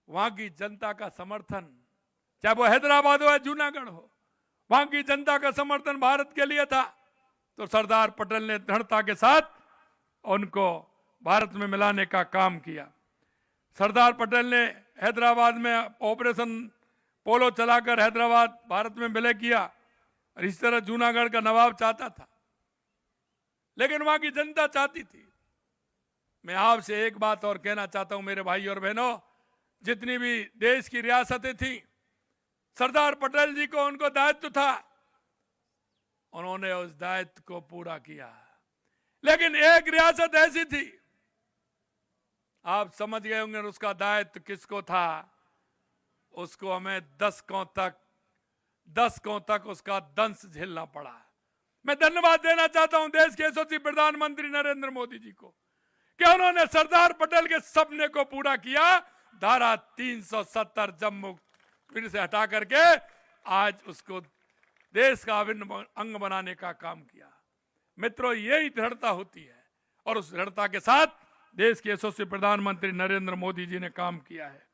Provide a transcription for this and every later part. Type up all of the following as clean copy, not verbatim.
वहां की जनता का समर्थन, चाहे वो हैदराबाद हो या जूनागढ़ हो, वहां की जनता का समर्थन भारत के लिए था। तो सरदार पटेल ने दृढ़ता के साथ उनको भारत में मिलाने का काम किया। सरदार पटेल ने हैदराबाद में ऑपरेशन पोलो चलाकर हैदराबाद भारत में विलय किया, और इस तरह जूनागढ़ का नवाब चाहता था, लेकिन वहां की जनता चाहती थी। मैं आपसे एक बात और कहना चाहता हूं मेरे भाई और बहनों, जितनी भी देश की रियासतें थी, सरदार पटेल जी को उनको दायित्व था, उन्होंने उस दायित्व को पूरा किया। लेकिन एक रियासत ऐसी थी, आप समझ गए होंगे उसका दायित्व किसको था। उसको हमें दशकों तक उसका दंश झेलना पड़ा। मैं धन्यवाद देना चाहता हूं देश के यशस्वी प्रधानमंत्री नरेंद्र मोदी जी को कि उन्होंने सरदार पटेल के सपने को पूरा किया। धारा 370 जम्मू फिर से हटा करके आज उसको देश का अभिन्न अंग बनाने का काम किया। मित्रों, यही दृढ़ता होती है, और उस दृढ़ता के साथ देश के यशस्वी प्रधानमंत्री नरेंद्र मोदी जी ने काम किया है।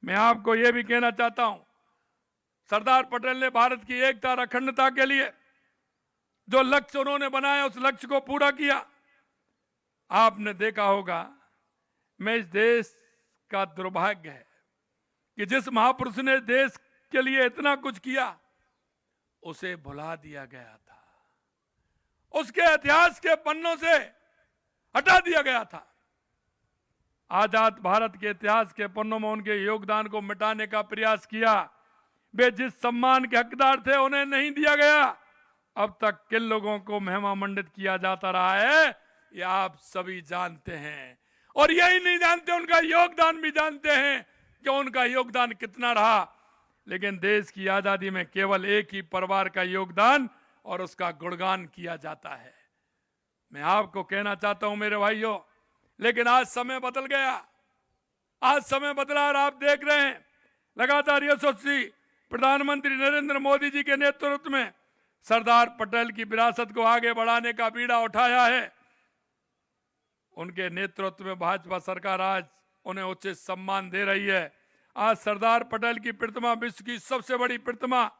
मैं आपको यह भी कहना चाहता हूं, सरदार पटेल ने भारत की एकता और अखंडता के लिए जो लक्ष्य उन्होंने बनाया, उस लक्ष्य को पूरा किया। आपने देखा होगा, मैं इस देश का दुर्भाग्य है कि जिस महापुरुष ने देश के लिए इतना कुछ किया, उसे भुला दिया गया था, उसके इतिहास के पन्नों से हटा दिया गया था। आजाद भारत के इतिहास के पन्नों में उनके योगदान को मिटाने का प्रयास किया। वे जिस सम्मान के हकदार थे, उन्हें नहीं दिया गया। अब तक किन लोगों को महिमा मंडित किया जाता रहा है, ये आप सभी जानते हैं, और यही नहीं जानते, उनका योगदान भी जानते हैं कि उनका योगदान कितना रहा। लेकिन देश की आजादी में केवल एक ही परिवार का योगदान और उसका गुणगान किया जाता है। मैं आपको कहना चाहता हूं मेरे भाइयों, लेकिन आज समय बदल गया, आज समय बदला, और आप देख रहे हैं लगातार यशस्वी प्रधानमंत्री नरेंद्र मोदी जी के नेतृत्व में सरदार पटेल की विरासत को आगे बढ़ाने का बीड़ा उठाया है। उनके नेतृत्व में भाजपा सरकार आज उन्हें उचित सम्मान दे रही है। आज सरदार पटेल की प्रतिमा विश्व की सबसे बड़ी प्रतिमा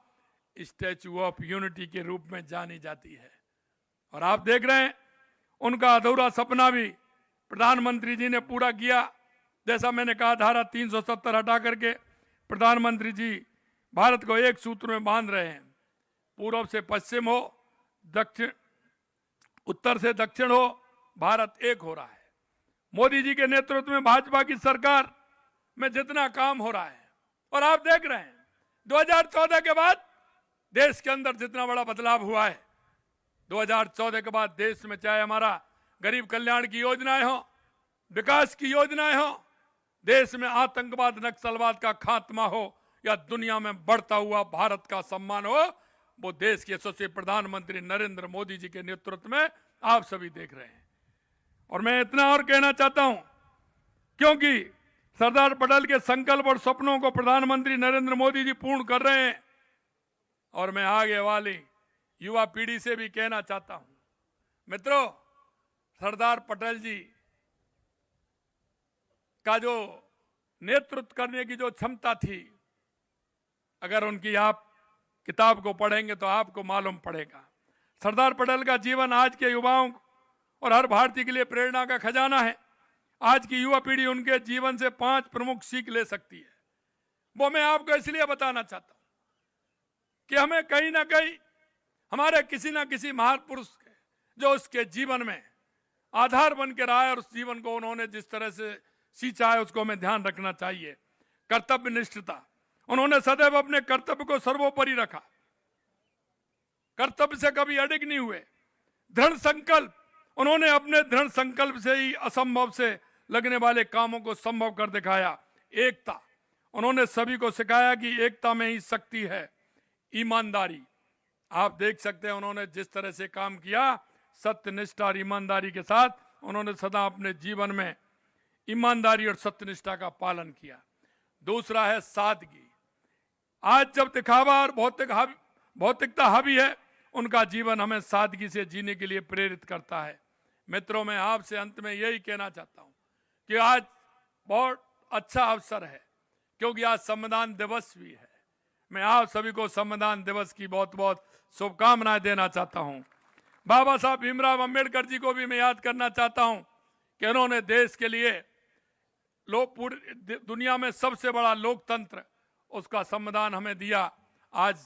स्टैच्यू ऑफ यूनिटी के रूप में जानी जाती है, और आप देख रहे हैं उनका अधूरा सपना भी प्रधानमंत्री जी ने पूरा किया। जैसा मैंने कहा, धारा 370 हटा करके प्रधानमंत्री जी भारत को एक सूत्र में बांध रहे हैं। पूर्व से पश्चिम हो, दक्षिण उत्तर से दक्षिण हो, भारत एक हो रहा है। मोदी जी के नेतृत्व में भाजपा की सरकार में जितना काम हो रहा है, और आप देख रहे हैं 2014 के बाद देश के अंदर जितना बड़ा बदलाव हुआ है, 2014 के बाद देश में चाहे हमारा गरीब कल्याण की योजनाएं हो, विकास की योजनाएं हो, देश में आतंकवाद नक्सलवाद का खात्मा हो, या दुनिया में बढ़ता हुआ भारत का सम्मान हो, वो देश के यशस्वी प्रधानमंत्री नरेंद्र मोदी जी के नेतृत्व में आप सभी देख रहे हैं। और मैं इतना और कहना चाहता हूं, क्योंकि सरदार पटेल के संकल्प और सपनों को प्रधानमंत्री नरेंद्र मोदी जी पूर्ण कर रहे हैं, और मैं आगे वाली युवा पीढ़ी से भी कहना चाहता हूं, मित्रों, सरदार पटेल जी का जो नेतृत्व करने की जो क्षमता थी, अगर उनकी आप किताब को पढ़ेंगे तो आपको मालूम पड़ेगा। सरदार पटेल का जीवन आज के युवाओं और हर भारतीय के लिए प्रेरणा का खजाना है। आज की युवा पीढ़ी उनके जीवन से 5 प्रमुख सीख ले सकती है। वो मैं आपको इसलिए बताना चाहता हूं कि हमें कहीं ना कहीं हमारे किसी ना किसी महापुरुष जो उसके जीवन में आधार बन के रहा है, और उस जीवन को उन्होंने जिस तरह से सींचा है, उसको हमें ध्यान रखना चाहिए। कर्तव्य निष्ठता, उन्होंने सदैव अपने कर्तव्य को सर्वोपरि रखा, कर्तव्य से कभी अडिग नहीं हुए। दृढ़ संकल्प, उन्होंने अपने दृढ़ संकल्प से ही असंभव से लगने वाले कामों को संभव कर दिखाया। एकता, उन्होंने सभी को सिखाया कि एकता में ही शक्ति है। ईमानदारी, आप देख सकते हैं उन्होंने जिस तरह से काम किया, सत्यनिष्ठा और ईमानदारी के साथ उन्होंने सदा अपने जीवन में ईमानदारी और सत्यनिष्ठा का पालन किया। दूसरा है सादगी। आज जब दिखावा और भौतिकता हावी है, उनका जीवन हमें सादगी से जीने के लिए प्रेरित करता है। मित्रों, मैं आपसे अंत में यही कहना चाहता हूं कि आज बहुत अच्छा अवसर है क्योंकि आज संविधान दिवस भी है। मैं आप सभी को संविधान दिवस की बहुत बहुत शुभकामनाएं देना चाहता हूं। बाबा साहब भीमराव अंबेडकर जी को भी मैं याद करना चाहता हूं कि उन्होंने देश के लिए पूरी दुनिया में सबसे बड़ा लोकतंत्र, उसका संविधान हमें दिया। आज